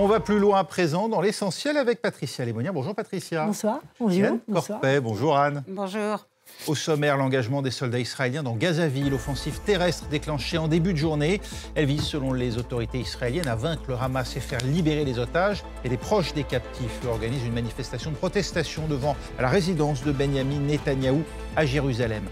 On va plus loin à présent dans l'essentiel avec Patricia Lémonnier. Bonjour Patricia. Bonsoir. Bonjour. Anne Corpet, bonjour Anne. Bonjour. Au sommaire, l'engagement des soldats israéliens dans Gazaville, l'offensive terrestre déclenchée en début de journée. Elle vise, selon les autorités israéliennes, à vaincre le Hamas et faire libérer les otages. Et les proches des captifs organisent une manifestation de protestation devant la résidence de Benjamin Netanyahou à Jérusalem.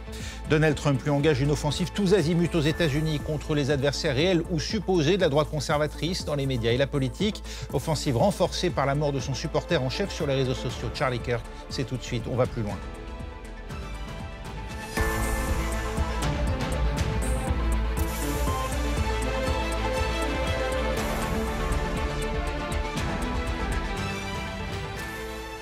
Donald Trump lui engage une offensive tous azimuts aux États-Unis contre les adversaires réels ou supposés de la droite conservatrice dans les médias et la politique. Offensive renforcée par la mort de son supporter en chef sur les réseaux sociaux, Charlie Kirk. C'est tout de suite, on va plus loin.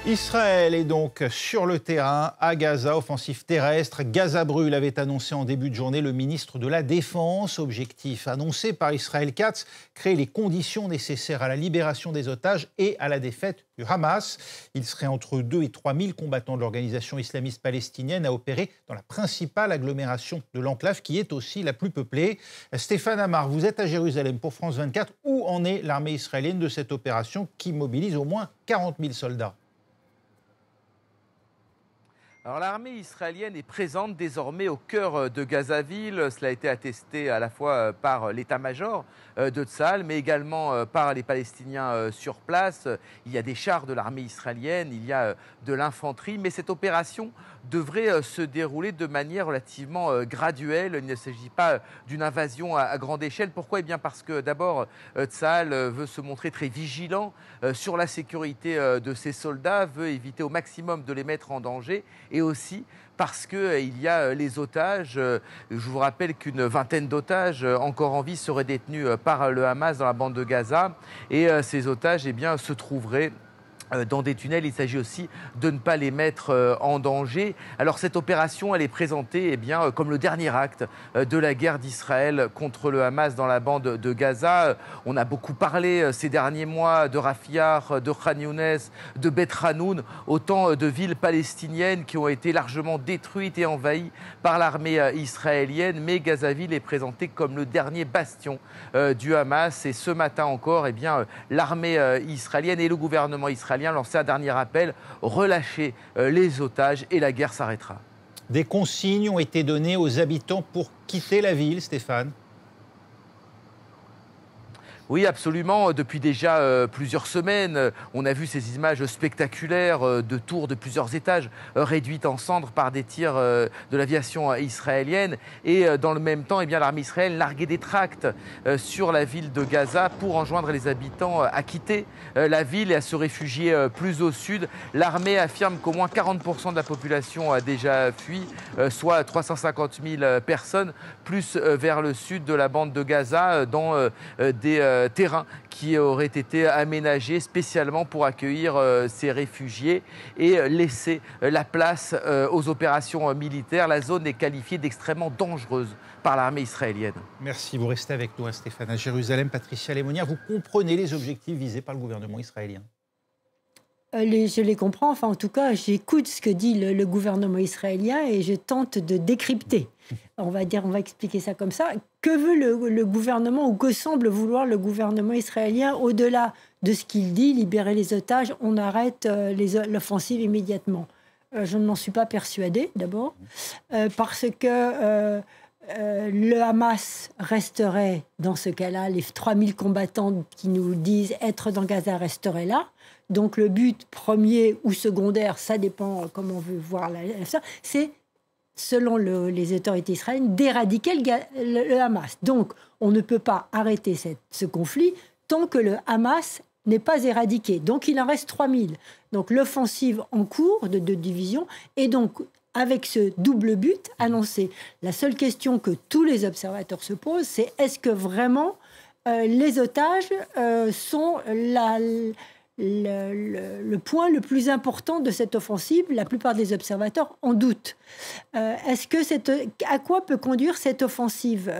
Israël est donc sur le terrain à Gaza, offensive terrestre. Gaza brûle, avait annoncé en début de journée le ministre de la Défense. Objectif annoncé par Israël Katz, créer les conditions nécessaires à la libération des otages et à la défaite du Hamas. Il serait entre 2 et 3 000 combattants de l'organisation islamiste palestinienne à opérer dans la principale agglomération de l'enclave, qui est aussi la plus peuplée. Stéphane Amar, vous êtes à Jérusalem pour France 24. Où en est l'armée israélienne de cette opération qui mobilise au moins 40 000 soldats ? Alors l'armée israélienne est présente désormais au cœur de Gazaville. Cela a été attesté à la fois par l'état-major de Tsahal, mais également par les Palestiniens sur place. Il y a des chars de l'armée israélienne, il y a de l'infanterie, mais cette opération devrait se dérouler de manière relativement graduelle. Il ne s'agit pas d'une invasion à grande échelle. Pourquoi ? Eh bien parce que d'abord, Tsahal veut se montrer très vigilant sur la sécurité de ses soldats, veut éviter au maximum de les mettre en danger, et aussi parce qu'il y a les otages. Je vous rappelle qu'une vingtaine d'otages encore en vie seraient détenus par le Hamas dans la bande de Gaza, et ces otages se trouveraient dans des tunnels. Il s'agit aussi de ne pas les mettre en danger. Alors cette opération, elle est présentée comme le dernier acte de la guerre d'Israël contre le Hamas dans la bande de Gaza. On a beaucoup parlé ces derniers mois de Rafah, de Khan Younes, de Beit Hanoun, autant de villes palestiniennes qui ont été largement détruites et envahies par l'armée israélienne. Mais Gazaville est présentée comme le dernier bastion du Hamas. Et ce matin encore, l'armée israélienne et le gouvernement israélien lancé un dernier appel, relâcher les otages et la guerre s'arrêtera. Des consignes ont été données aux habitants pour quitter la ville, Stéphane ? Oui, absolument. Depuis déjà plusieurs semaines, on a vu ces images spectaculaires de tours de plusieurs étages réduites en cendres par des tirs de l'aviation israélienne. Et dans le même temps, l'armée israélienne larguait des tracts sur la ville de Gaza pour enjoindre les habitants à quitter la ville et à se réfugier plus au sud. L'armée affirme qu'au moins 40% de la population a déjà fui, soit 350 000 personnes, plus vers le sud de la bande de Gaza, dans des terrains qui auraient été aménagés spécialement pour accueillir ces réfugiés et laisser la place aux opérations militaires. La zone est qualifiée d'extrêmement dangereuse par l'armée israélienne. Merci, vous restez avec nous, Stéphane. À Jérusalem, Patricia Lémonnier, vous comprenez les objectifs visés par le gouvernement israélien ? Je les comprends, enfin en tout cas j'écoute ce que dit le gouvernement israélien et je tente de décrypter. On va expliquer ça comme ça. Que veut le gouvernement, ou que semble vouloir le gouvernement israélien au-delà de ce qu'il dit, libérer les otages, on arrête l'offensive immédiatement. Je ne m'en suis pas persuadée d'abord, parce que le Hamas resterait dans ce cas-là, les 3000 combattants qui nous disent être dans Gaza resteraient là. Donc le but premier ou secondaire, ça dépend comment on veut voir ça, c'est, selon les autorités israéliennes, d'éradiquer le Hamas. Donc on ne peut pas arrêter ce conflit tant que le Hamas n'est pas éradiqué. Donc il en reste 3000. Donc l'offensive en cours de division est donc avec ce double but annoncé. La seule question que tous les observateurs se posent, c'est est-ce que vraiment les otages sont le point le plus important de cette offensive? La plupart des observateurs en doutent. À quoi peut conduire cette offensive?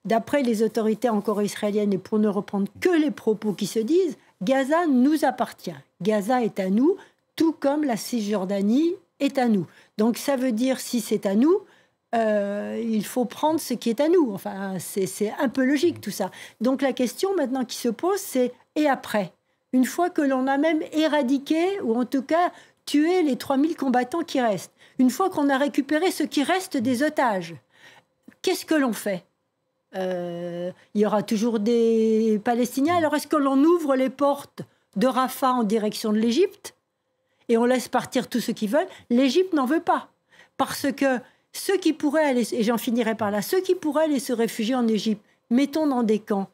D'après les autorités encore israéliennes, et pour ne reprendre que les propos qui se disent, Gaza nous appartient. Gaza est à nous, tout comme la Cisjordanie est à nous. Donc ça veut dire, si c'est à nous, il faut prendre ce qui est à nous. Enfin, c'est un peu logique tout ça. Donc la question maintenant qui se pose, c'est et après? une fois que l'on a même éradiqué, ou en tout cas tué les 3000 combattants qui restent, une fois qu'on a récupéré ce qui reste des otages, qu'est-ce que l'on fait ? Il y aura toujours des Palestiniens. Alors est-ce que l'on ouvre les portes de Rafah en direction de l'Égypte et on laisse partir tous ceux qui veulent? L'Égypte n'en veut pas. Parce que ceux qui pourraient aller, et j'en finirai par là, ceux qui pourraient aller se réfugier en Égypte, mettons dans des camps,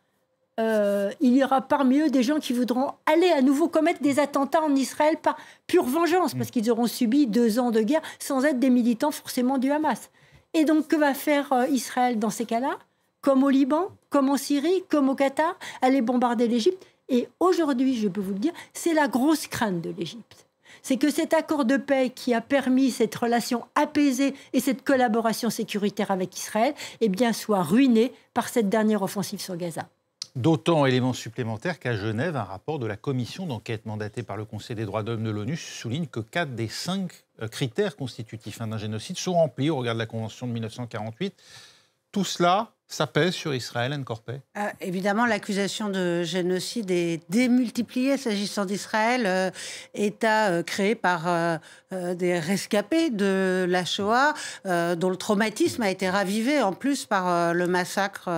il y aura parmi eux des gens qui voudront aller à nouveau commettre des attentats en Israël par pure vengeance, parce qu'ils auront subi 2 ans de guerre sans être des militants forcément du Hamas. Et donc, que va faire Israël dans ces cas-là? Comme au Liban, comme en Syrie, comme au Qatar, aller bombarder l'Égypte. Et aujourd'hui, je peux vous le dire, c'est la grosse crainte de l'Égypte. C'est que cet accord de paix qui a permis cette relation apaisée et cette collaboration sécuritaire avec Israël, eh bien, soit ruiné par cette dernière offensive sur Gaza. D'autant éléments supplémentaires qu'à Genève, un rapport de la commission d'enquête mandatée par le Conseil des droits de l'homme de l'ONU souligne que 4 des 5 critères constitutifs d'un génocide sont remplis au regard de la Convention de 1948. Tout cela, ça pèse sur Israël, Anne Corpet? Évidemment, l'accusation de génocide est démultipliée s'agissant d'Israël, État créé par des rescapés de la Shoah, dont le traumatisme a été ravivé en plus par le massacre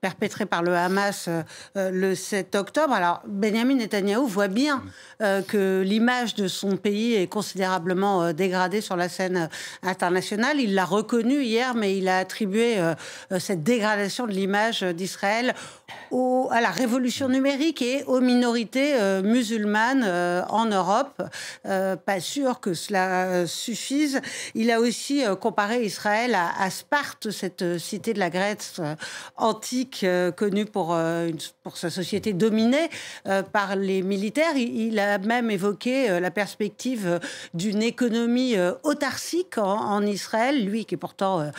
perpétré par le Hamas le 7 octobre. Alors, Benjamin Netanyahou voit bien que l'image de son pays est considérablement dégradée sur la scène internationale. Il l'a reconnu hier, mais il a attribué cette dégradation de l'image d'Israël à la révolution numérique et aux minorités musulmanes en Europe. Pas sûr que cela suffise. Il a aussi comparé Israël à Sparte, cette cité de la Grèce antique connue pour sa société dominée par les militaires. Il a même évoqué la perspective d'une économie autarcique en Israël, lui qui est pourtant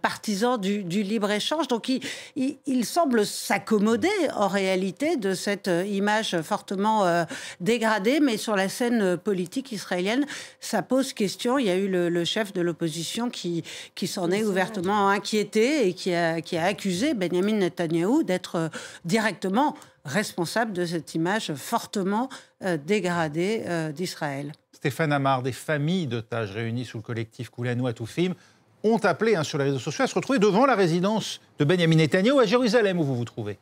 partisan du libre-échange. Donc il semble s'accommoder en réalité de cette image fortement dégradée, mais sur la scène politique israélienne, ça pose question. Il y a eu le chef de l'opposition qui s'en est ouvertement inquiété et qui a accusé Benjamin Netanyahou d'être directement responsable de cette image fortement dégradée d'Israël. Stéphane Amar, des familles d'otages réunies sous le collectif Koulalou Atoufim ont appelé sur les réseaux sociaux à se retrouver devant la résidence de Benjamin Netanyahou à Jérusalem, où vous vous trouvez.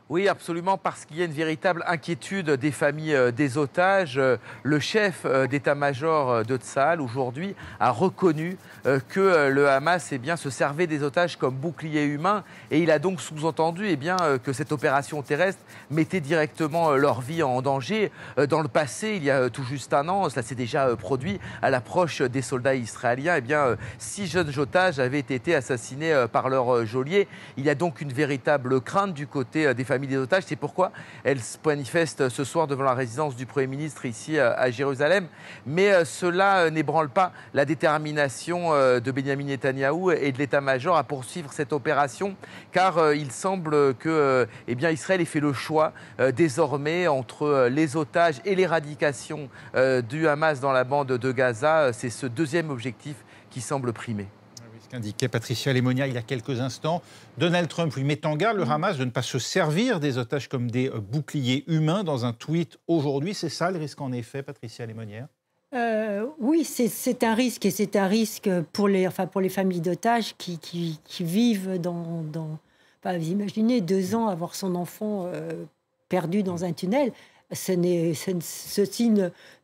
Oui, absolument, parce qu'il y a une véritable inquiétude des familles des otages. Le chef d'état-major de Tsahal, aujourd'hui, a reconnu que le Hamas se servait des otages comme bouclier humain. Et il a donc sous-entendu que cette opération terrestre mettait directement leur vie en danger. Dans le passé, il y a tout juste 1 an, cela s'est déjà produit, à l'approche des soldats israéliens, 6 jeunes otages avaient été assassinés par leur geôlier. Il y a donc une véritable crainte du côté des familles des otages. C'est pourquoi elles se manifestent ce soir devant la résidence du Premier ministre ici à Jérusalem. Mais cela n'ébranle pas la détermination de Benjamin Netanyahou et de l'état-major à poursuivre cette opération, car il semble que Israël ait fait le choix désormais entre les otages et l'éradication du Hamas dans la bande de Gaza. C'est ce deuxième objectif qui semble primer. Ce qu'indiquait Patricia Lemonia il y a quelques instants. Donald Trump lui met en garde le Hamas de ne pas se servir des otages comme des boucliers humains dans un tweet aujourd'hui. C'est ça le risque en effet, Patricia Lemonia? Oui, c'est un risque, et c'est un risque pour les familles d'otages qui vivent dans vous imaginez 2 ans avoir son enfant perdu dans un tunnel. Ceci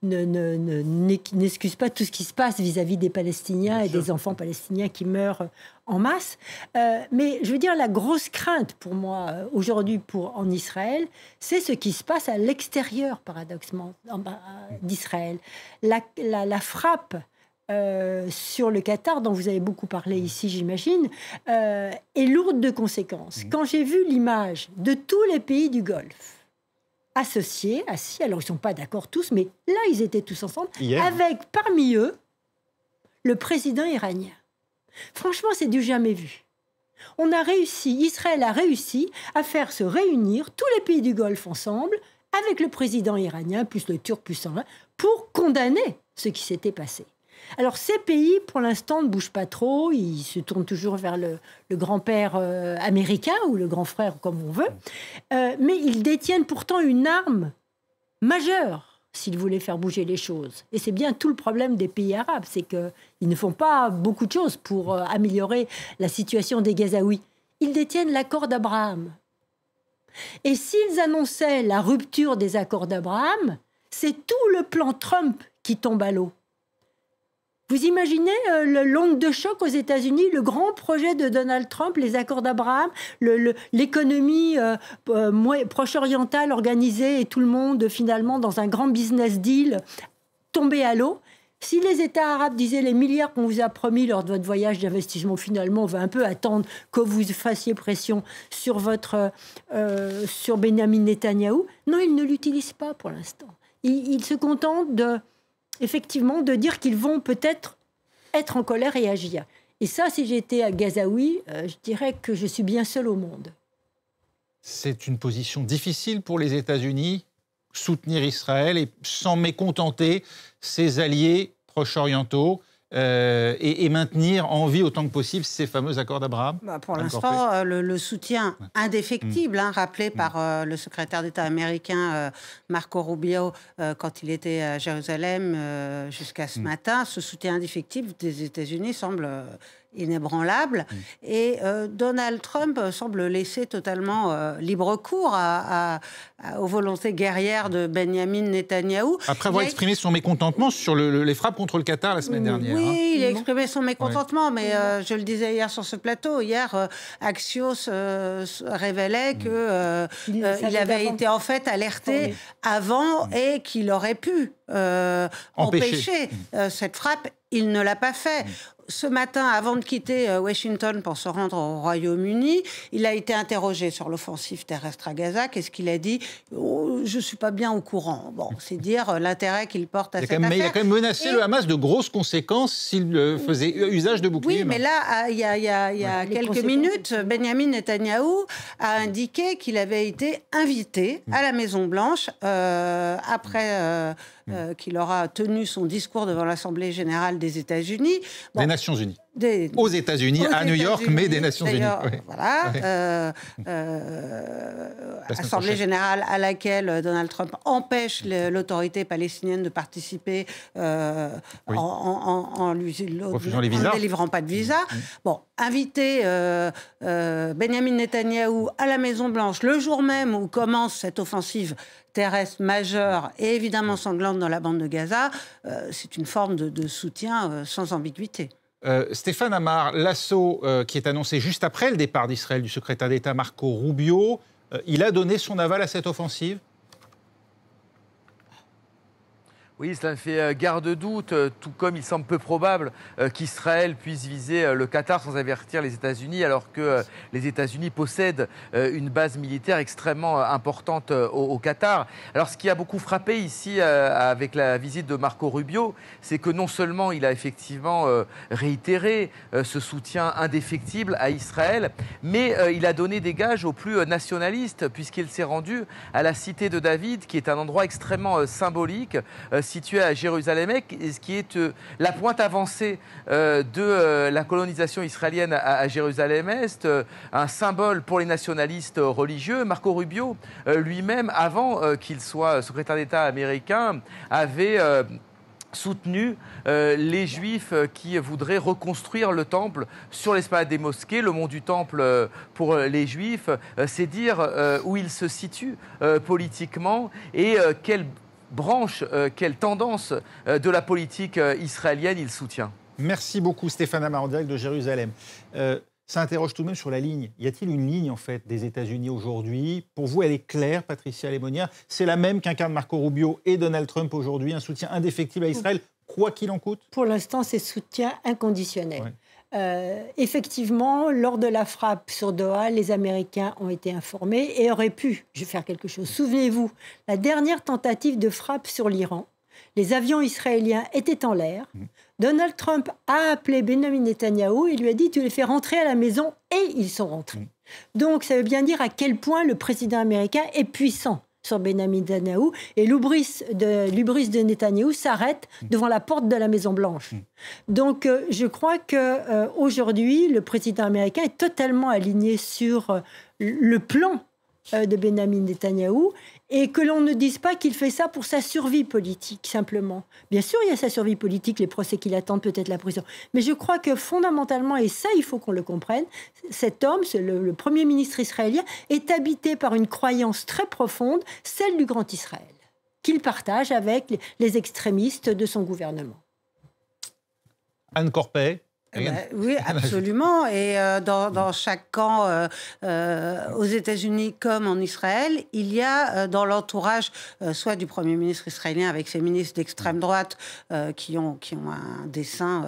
n'excuse pas tout ce qui se passe vis-à-vis des Palestiniens et des enfants palestiniens qui meurent en masse. Mais je veux dire, la grosse crainte pour moi aujourd'hui en Israël, c'est ce qui se passe à l'extérieur, paradoxalement, d'Israël. La frappe sur le Qatar, dont vous avez beaucoup parlé ici, j'imagine, est lourde de conséquences. Quand j'ai vu l'image de tous les pays du Golfe, associés, assis, alors ils ne sont pas d'accord tous, mais là, ils étaient tous ensemble, avec parmi eux le président iranien. Franchement, c'est du jamais vu. Israël a réussi à faire se réunir tous les pays du Golfe ensemble, avec le président iranien, plus le Turc, plus un, pour condamner ce qui s'était passé. Alors ces pays, pour l'instant, ne bougent pas trop. Ils se tournent toujours vers le grand-père américain ou le grand frère, comme on veut. Mais ils détiennent pourtant une arme majeure s'ils voulaient faire bouger les choses. Et c'est bien tout le problème des pays arabes, c'est qu'ils ne font pas beaucoup de choses pour améliorer la situation des Gazaouis. Ils détiennent l'accord d'Abraham. Et s'ils annonçaient la rupture des accords d'Abraham, c'est tout le plan Trump qui tombe à l'eau. Vous imaginez l'onde de choc aux États-Unis, le grand projet de Donald Trump, les accords d'Abraham, l'économie proche-orientale organisée et tout le monde finalement dans un grand business deal tombé à l'eau. Si les États arabes disaient les milliards qu'on vous a promis lors de votre voyage d'investissement, finalement, on va un peu attendre que vous fassiez pression sur sur Benyamin Netanyahou. Non, ils ne l'utilisent pas pour l'instant. Ils se contentent effectivement de dire qu'ils vont peut-être être en colère et agir. Et ça, si j'étais à Gazaoui, je dirais que je suis bien seule au monde. C'est une position difficile pour les États-Unis, soutenir Israël et sans mécontenter ses alliés proche-orientaux et maintenir en vie autant que possible ces fameux accords d'Abraham. Pour l'instant, le soutien indéfectible, rappelé par le secrétaire d'État américain Marco Rubio quand il était à Jérusalem jusqu'à ce matin, ce soutien indéfectible des États-Unis semble inébranlable. Et Donald Trump semble laisser totalement libre cours aux volontés guerrières de Benyamin Netanyahou. Après avoir exprimé son mécontentement sur les frappes contre le Qatar la semaine dernière. Oui, il a exprimé son mécontentement, mais je le disais hier sur ce plateau. Hier, Axios révélait qu'il avait été en fait alerté avant et qu'il aurait pu empêcher cette frappe. Il ne l'a pas fait. Ce matin, avant de quitter Washington pour se rendre au Royaume-Uni, il a été interrogé sur l'offensive terrestre à Gaza. Qu'est-ce qu'il a dit ? Je ne suis pas bien au courant. Bon, c'est dire l'intérêt qu'il porte à cette affaire. Mais il a quand même menacé le Hamas de grosses conséquences s'il faisait usage de boucliers. Oui, mais là, il y a quelques minutes, Benyamin Netanyahou a indiqué qu'il avait été invité à la Maison-Blanche après qu'il aura tenu son discours devant l'Assemblée générale des États-Unis. Des Nations Unies. Aux États-Unis, à New York, mais des Nations Unies. Oui. Voilà. Assemblée générale à laquelle Donald Trump empêche l'autorité palestinienne de participer en ne délivrant pas de visa. Bon, inviter Benyamin Netanyahou à la Maison-Blanche le jour même où commence cette offensive terrestre majeure et évidemment sanglante dans la bande de Gaza, c'est une forme de soutien sans ambiguïté. Stéphane Amar, l'assaut qui est annoncé juste après le départ d'Israël du secrétaire d'État Marco Rubio, il a donné son aval à cette offensive ? Oui, cela ne fait guère de doute, tout comme il semble peu probable qu'Israël puisse viser le Qatar sans avertir les États-Unis, alors que les États-Unis possèdent une base militaire extrêmement importante au Qatar. Alors, ce qui a beaucoup frappé ici avec la visite de Marco Rubio, c'est que non seulement il a effectivement réitéré ce soutien indéfectible à Israël, mais il a donné des gages aux plus nationalistes, puisqu'il s'est rendu à la cité de David, qui est un endroit extrêmement symbolique, situé à Jérusalem, ce qui est la pointe avancée de la colonisation israélienne à Jérusalem-Est, un symbole pour les nationalistes religieux. Marco Rubio, lui-même, avant qu'il soit secrétaire d'État américain, avait soutenu les Juifs qui voudraient reconstruire le temple sur l'esplanade des mosquées. Le mont du temple pour les Juifs, c'est dire où il se situe politiquement et quelle branche, quelle tendance de la politique israélienne il soutient. Merci beaucoup Stéphane Amar, en direct de Jérusalem. Ça interroge tout de même sur la ligne. Y a-t-il une ligne en fait des États-Unis aujourd'hui ? Pour vous, elle est claire, Patricia Lemonnier. C'est la même qu'incarnent Marco Rubio et Donald Trump aujourd'hui, un soutien indéfectible à Israël, quoi qu'il en coûte ? Pour l'instant, c'est soutien inconditionnel. Ouais. Effectivement, lors de la frappe sur Doha, les Américains ont été informés et auraient pu faire quelque chose. Souvenez-vous, la dernière tentative de frappe sur l'Iran, les avions israéliens étaient en l'air. Donald Trump a appelé Benjamin Netanyahou et lui a dit « tu les fais rentrer à la maison » et ils sont rentrés. Donc ça veut bien dire à quel point le président américain est puissant. sur Benjamin Netanyahou, et l'hubris de Netanyahou s'arrête devant la porte de la Maison-Blanche. Donc, je crois qu'aujourd'hui, le président américain est totalement aligné sur le plan de Benjamin Netanyahou, et que l'on ne dise pas qu'il fait ça pour sa survie politique, simplement. Bien sûr, il y a sa survie politique, les procès qui l'attendent, peut-être la prison. Mais je crois que fondamentalement, et ça, il faut qu'on le comprenne, cet homme, le Premier ministre israélien, est habité par une croyance très profonde, celle du Grand Israël, qu'il partage avec les extrémistes de son gouvernement. Anne Corpet. Oui, absolument. Et dans chaque camp, aux États-Unis comme en Israël, il y a dans l'entourage, soit du Premier ministre israélien avec ses ministres d'extrême droite qui ont un dessein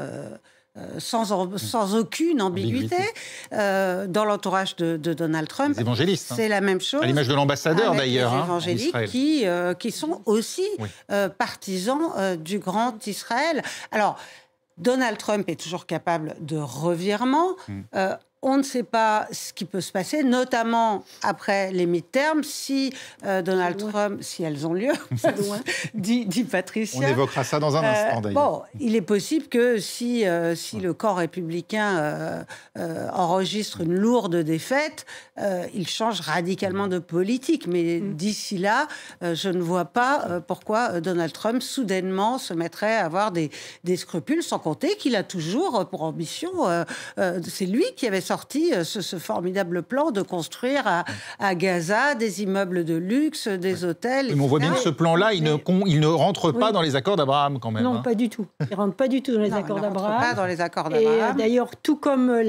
sans aucune ambiguïté. Dans l'entourage de Donald Trump, les évangélistes, c'est la même chose. À l'image de l'ambassadeur d'ailleurs. Les évangéliques qui sont aussi partisans du Grand Israël. Alors, Donald Trump est toujours capable de revirement. On ne sait pas ce qui peut se passer, notamment après les midterms, si Donald Trump, si elles ont lieu, dit Patricia. On évoquera ça dans un instant, d'ailleurs. Bon, il est possible que si le camp républicain enregistre une lourde défaite, il change radicalement de politique. Mais d'ici là, je ne vois pas pourquoi Donald Trump, soudainement, se mettrait à avoir des scrupules, sans compter qu'il a toujours pour ambition, c'est lui qui avait sorti ce formidable plan de construire à Gaza des immeubles de luxe, des hôtels. Mais on voit bien que ce plan-là, il ne rentre pas dans les accords d'Abraham quand même. Non, pas du tout. Il ne rentre pas du tout dans les accords d'Abraham. Pas dans les accords d'Abraham. Et d'ailleurs, tout comme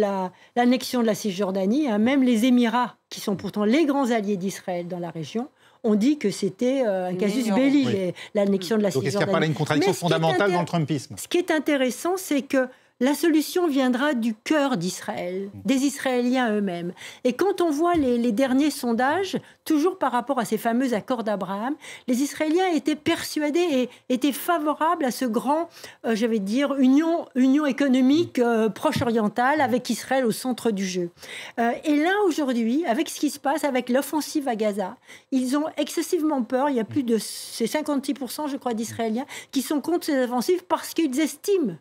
l'annexion de la Cisjordanie, même les Émirats, qui sont pourtant les grands alliés d'Israël dans la région, on dit que c'était un casus belli, l'annexion de la Cisjordanie. Donc est-ce qu'il n'y a pas là une contradiction fondamentale dans le Trumpisme ? Ce qui est intéressant, c'est que la solution viendra du cœur d'Israël, des Israéliens eux-mêmes. Et quand on voit les derniers sondages, toujours par rapport à ces fameux accords d'Abraham, les Israéliens étaient persuadés et étaient favorables à ce grand, union économique proche-orientale avec Israël au centre du jeu. Et là, aujourd'hui, avec ce qui se passe, avec l'offensive à Gaza, ils ont excessivement peur. Il y a plus de 56%, je crois, d'Israéliens qui sont contre ces offensives parce qu'ils estiment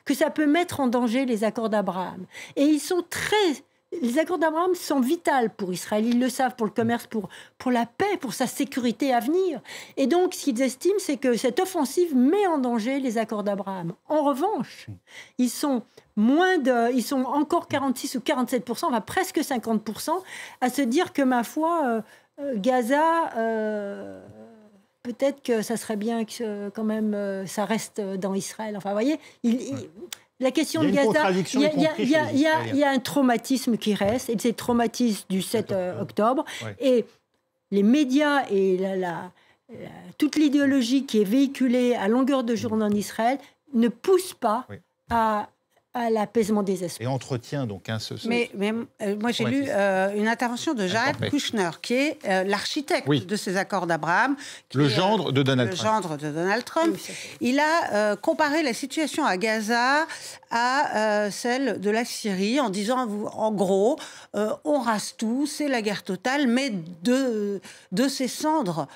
que ça peut mettre en danger les accords d'Abraham. Et les accords d'Abraham sont vitaux pour Israël, ils le savent, pour le commerce, pour la paix, pour sa sécurité à venir. Et donc, ce qu'ils estiment, c'est que cette offensive met en danger les accords d'Abraham. En revanche, ils sont encore 46 ou 47%, enfin presque 50%, à se dire que, ma foi, Gaza... peut-être que ça serait bien que quand même ça reste dans Israël. Enfin, vous voyez, la question de Gaza, il y a un traumatisme qui reste, et c'est le traumatisme du 7 octobre. Et les médias et toute l'idéologie qui est véhiculée à longueur de journée en Israël ne poussent pas à l'apaisement des esprits. Et entretient donc Mais moi j'ai lu une intervention de Jared Kushner, qui est l'architecte de ces accords d'Abraham. Le gendre de Donald Trump. Il a comparé la situation à Gaza à celle de la Syrie, en disant, en gros, on rase tout, c'est la guerre totale, mais de ces cendres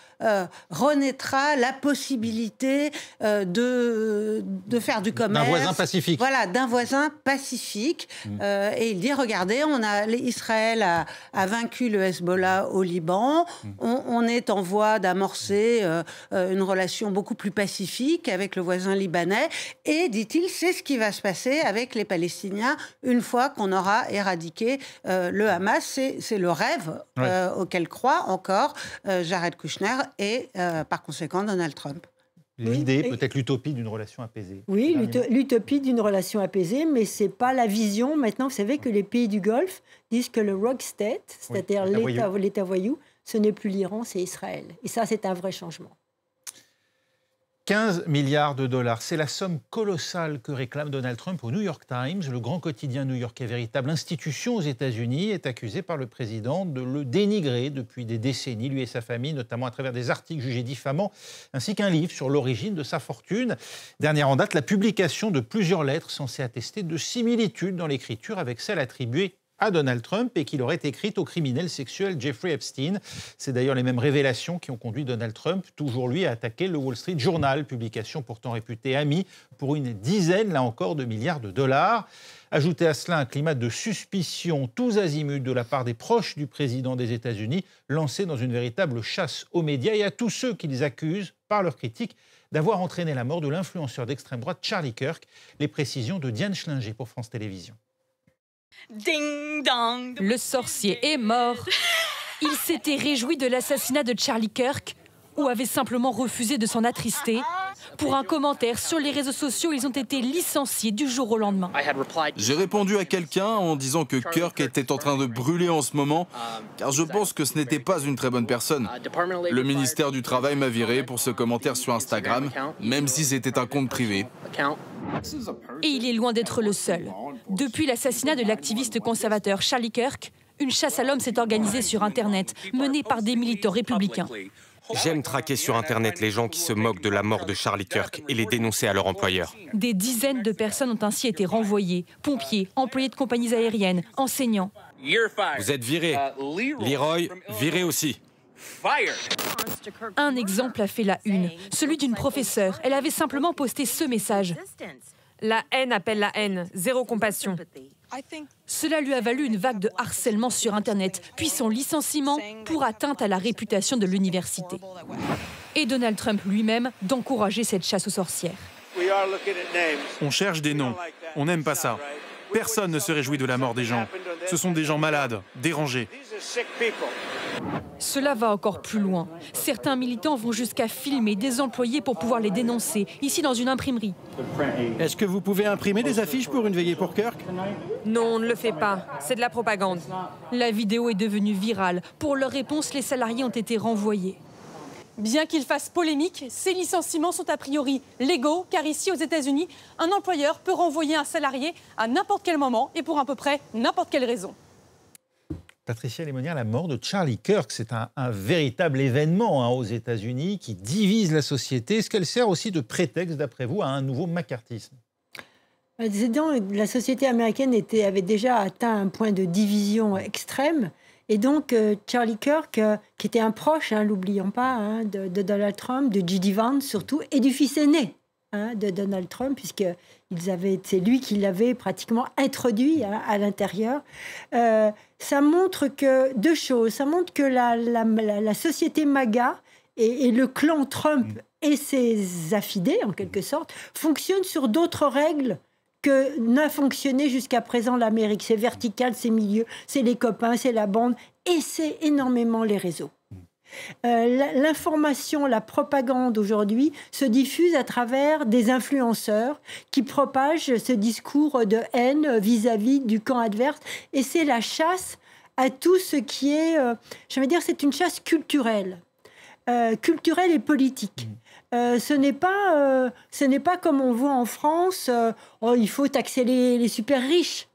renaîtra la possibilité de faire du commerce. D'un voisin pacifique. Voilà, d'un voisin pacifique. Et il dit, regardez, Israël a vaincu le Hezbollah au Liban. On est en voie d'amorcer une relation beaucoup plus pacifique avec le voisin libanais. Et, dit-il, c'est ce qui va se passer avec les Palestiniens une fois qu'on aura éradiqué le Hamas. C'est le rêve auquel croit encore Jared Kushner et, par conséquent, Donald Trump. L'idée, peut-être l'utopie d'une relation apaisée. Oui, l'utopie d'une relation apaisée, mais ce n'est pas la vision. Maintenant, vous savez que les pays du Golfe disent que le rogue state, c'est-à-dire l'État voyou, ce n'est plus l'Iran, c'est Israël. Et ça, c'est un vrai changement. 15 milliards de dollars, c'est la somme colossale que réclame Donald Trump au New York Times. Le grand quotidien new-yorkais, véritable institution aux États-Unis, est accusé par le président de le dénigrer depuis des décennies, lui et sa famille, notamment à travers des articles jugés diffamants, ainsi qu'un livre sur l'origine de sa fortune. Dernière en date, la publication de plusieurs lettres censées attester de similitudes dans l'écriture avec celles attribuées à Donald Trump et qu'il aurait écrite au criminel sexuel Jeffrey Epstein. C'est d'ailleurs les mêmes révélations qui ont conduit Donald Trump, toujours lui, à attaquer le Wall Street Journal, publication pourtant réputée amie, pour une dizaine, là encore, de milliards de dollars. Ajoutez à cela un climat de suspicion tous azimuts de la part des proches du président des États-Unis, lancé dans une véritable chasse aux médias et à tous ceux qui les accusent, par leurs critiques, d'avoir entraîné la mort de l'influenceur d'extrême droite Charlie Kirk. Les précisions de Diane Schlinger pour France Télévisions. Ding dong. Le sorcier est mort. Il s'était réjoui de l'assassinat de Charlie Kirk ou avait simplement refusé de s'en attrister. Pour un commentaire sur les réseaux sociaux, ils ont été licenciés du jour au lendemain. J'ai répondu à quelqu'un en disant que Kirk était en train de brûler en ce moment, car je pense que ce n'était pas une très bonne personne. Le ministère du Travail m'a viré pour ce commentaire sur Instagram, même si c'était un compte privé. Et il est loin d'être le seul. Depuis l'assassinat de l'activiste conservateur Charlie Kirk, une chasse à l'homme s'est organisée sur Internet, menée par des militants républicains. J'aime traquer sur Internet les gens qui se moquent de la mort de Charlie Kirk et les dénoncer à leur employeur. Des dizaines de personnes ont ainsi été renvoyées. Pompiers, employés de compagnies aériennes, enseignants. Vous êtes viré. Leroy, viré aussi. Un exemple a fait la une, celui d'une professeure. Elle avait simplement posté ce message. La haine appelle la haine, zéro compassion. Cela lui a valu une vague de harcèlement sur Internet, puis son licenciement pour atteinte à la réputation de l'université. Et Donald Trump lui-même d'encourager cette chasse aux sorcières. On cherche des noms. On n'aime pas ça. Personne ne se réjouit de la mort des gens. Ce sont des gens malades, dérangés. Cela va encore plus loin. Certains militants vont jusqu'à filmer des employés pour pouvoir les dénoncer, ici dans une imprimerie. Est-ce que vous pouvez imprimer des affiches pour une veillée pour Kirk? Non, on ne le fait pas. C'est de la propagande. La vidéo est devenue virale. Pour leur réponse, les salariés ont été renvoyés. Bien qu'ils fassent polémique, ces licenciements sont a priori légaux, car ici aux États-Unis, un employeur peut renvoyer un salarié à n'importe quel moment et pour à peu près n'importe quelle raison. Patricia Lémonière, la mort de Charlie Kirk, c'est un véritable événement aux États-Unis qui divise la société. Est-ce qu'elle sert aussi de prétexte, d'après vous, à un nouveau macartisme? La société américaine avait déjà atteint un point de division extrême. Et donc, Charlie Kirk, qui était un proche, l'oublions pas, de Donald Trump, de J.D. Vance surtout, et du fils aîné de Donald Trump, puisque c'est lui qui l'avait pratiquement introduit à l'intérieur. Ça montre que deux choses. Ça montre que la société MAGA et le clan Trump et ses affidés, en quelque sorte, fonctionnent sur d'autres règles que n'a fonctionné jusqu'à présent l'Amérique. C'est vertical, c'est milieu, c'est les copains, c'est la bande, et c'est énormément les réseaux. L'information, la propagande aujourd'hui se diffuse à travers des influenceurs qui propagent ce discours de haine vis-à-vis du camp adverse. Et c'est la chasse à tout ce qui est, je veux dire, c'est une chasse culturelle et politique. Ce n'est pas comme on voit en France, il faut taxer les super riches.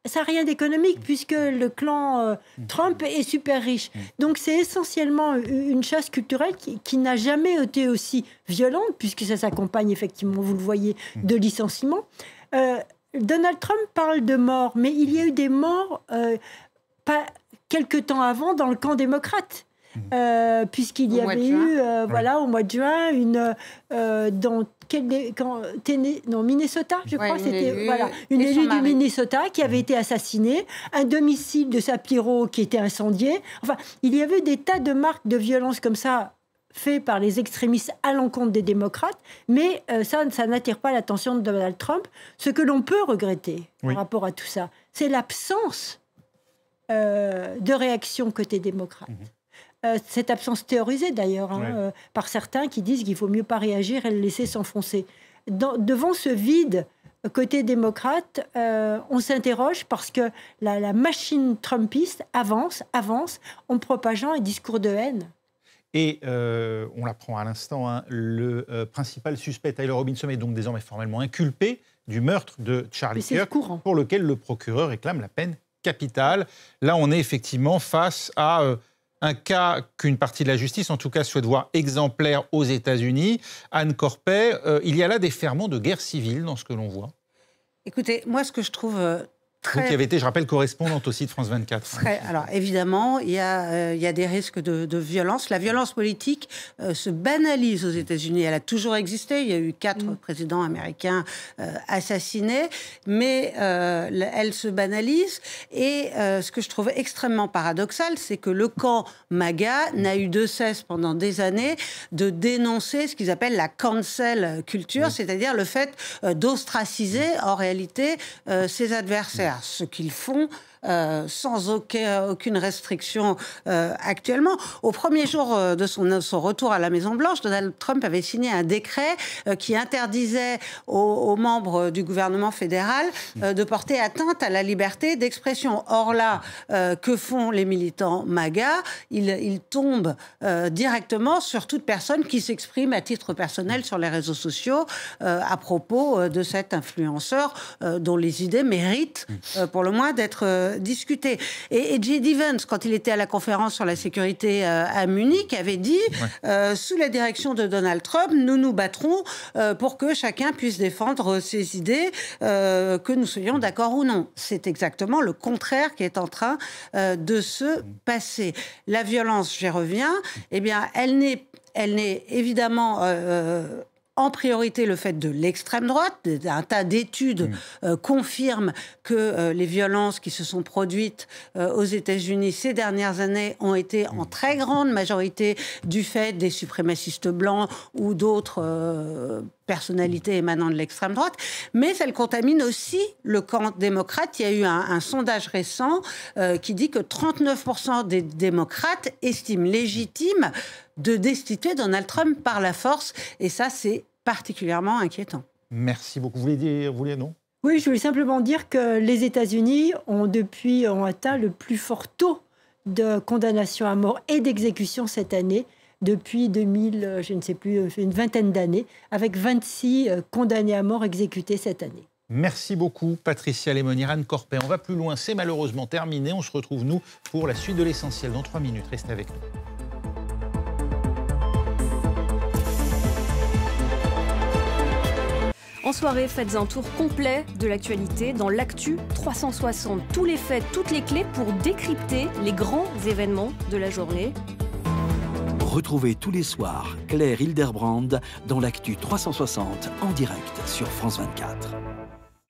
Ça n'a rien d'économique puisque le clan Trump est super riche. Donc c'est essentiellement une chasse culturelle qui n'a jamais été aussi violente puisque ça s'accompagne effectivement, vous le voyez, de licenciements. Donald Trump parle de morts, mais il y a eu des morts pas quelque temps avant dans le camp démocrate. Puisqu'il y avait eu, au mois de juin, dans Minnesota, je crois, c'était une élue du Minnesota qui avait été assassinée, un domicile de Sapiro qui était incendié. Enfin, il y avait des tas de marques de violence comme ça faits par les extrémistes à l'encontre des démocrates, mais ça n'attire pas l'attention de Donald Trump. Ce que l'on peut regretter par rapport à tout ça, c'est l'absence de réaction côté démocrate. Cette absence théorisée d'ailleurs par certains qui disent qu'il faut mieux pas réagir et le laisser s'enfoncer. Devant ce vide côté démocrate, on s'interroge parce que la machine trumpiste avance en propageant un discours de haine. Et on l'apprend à l'instant, le principal suspect, Tyler Robinson, est donc désormais formellement inculpé du meurtre de Charlie Kirk, pour lequel le procureur réclame la peine capitale. Là, on est effectivement face à un cas qu'une partie de la justice, en tout cas, souhaite voir exemplaire aux États-Unis. Anne Corpet, il y a là des ferments de guerre civile dans ce que l'on voit. Écoutez, moi, ce que je trouve Vous qui avez été, je rappelle, correspondante aussi de France 24. Alors évidemment, il y a des risques de violence. La violence politique se banalise aux États-Unis. Elle a toujours existé. Il y a eu 4 présidents américains assassinés, mais elle se banalise. Et ce que je trouve extrêmement paradoxal, c'est que le camp MAGA n'a eu de cesse pendant des années de dénoncer ce qu'ils appellent la cancel culture, c'est-à-dire le fait d'ostraciser en réalité ses adversaires. Ce qu'ils font sans aucune restriction actuellement. Au premier jour de son retour à la Maison-Blanche, Donald Trump avait signé un décret qui interdisait aux membres du gouvernement fédéral de porter atteinte à la liberté d'expression. Or là, que font les militants MAGA? Ils tombent directement sur toute personne qui s'exprime à titre personnel sur les réseaux sociaux à propos de cet influenceur dont les idées méritent pour le moins d'être discuté. Et J.D. Vance, quand il était à la conférence sur la sécurité à Munich, avait dit sous la direction de Donald Trump, nous nous battrons pour que chacun puisse défendre ses idées, que nous soyons d'accord ou non. C'est exactement le contraire qui est en train de se passer. La violence, j'y reviens, eh bien, elle n'est évidemment en priorité le fait de l'extrême droite. Un tas d'études confirment que les violences qui se sont produites aux États-Unis ces dernières années ont été en très grande majorité du fait des suprémacistes blancs ou d'autres personnalités émanant de l'extrême droite, mais elle contamine aussi le camp démocrate. Il y a eu un sondage récent qui dit que 39% des démocrates estiment légitime de destituer Donald Trump par la force, et ça, c'est particulièrement inquiétant. Merci beaucoup. Vous voulez non? Oui, je voulais simplement dire que les États-Unis ont atteint le plus fort taux de condamnation à mort et d'exécution cette année, depuis 2000, je ne sais plus, une vingtaine d'années, avec 26 condamnés à mort exécutés cette année. Merci beaucoup, Patricia Lémonière, Anne Corpet. On va plus loin, c'est malheureusement terminé. On se retrouve, nous, pour la suite de l'essentiel dans 3 minutes. Restez avec nous. En soirée, faites un tour complet de l'actualité dans l'Actu 360. Tous les faits, toutes les clés pour décrypter les grands événements de la journée. Retrouvez tous les soirs Claire Hilderbrand dans l'Actu 360 en direct sur France 24.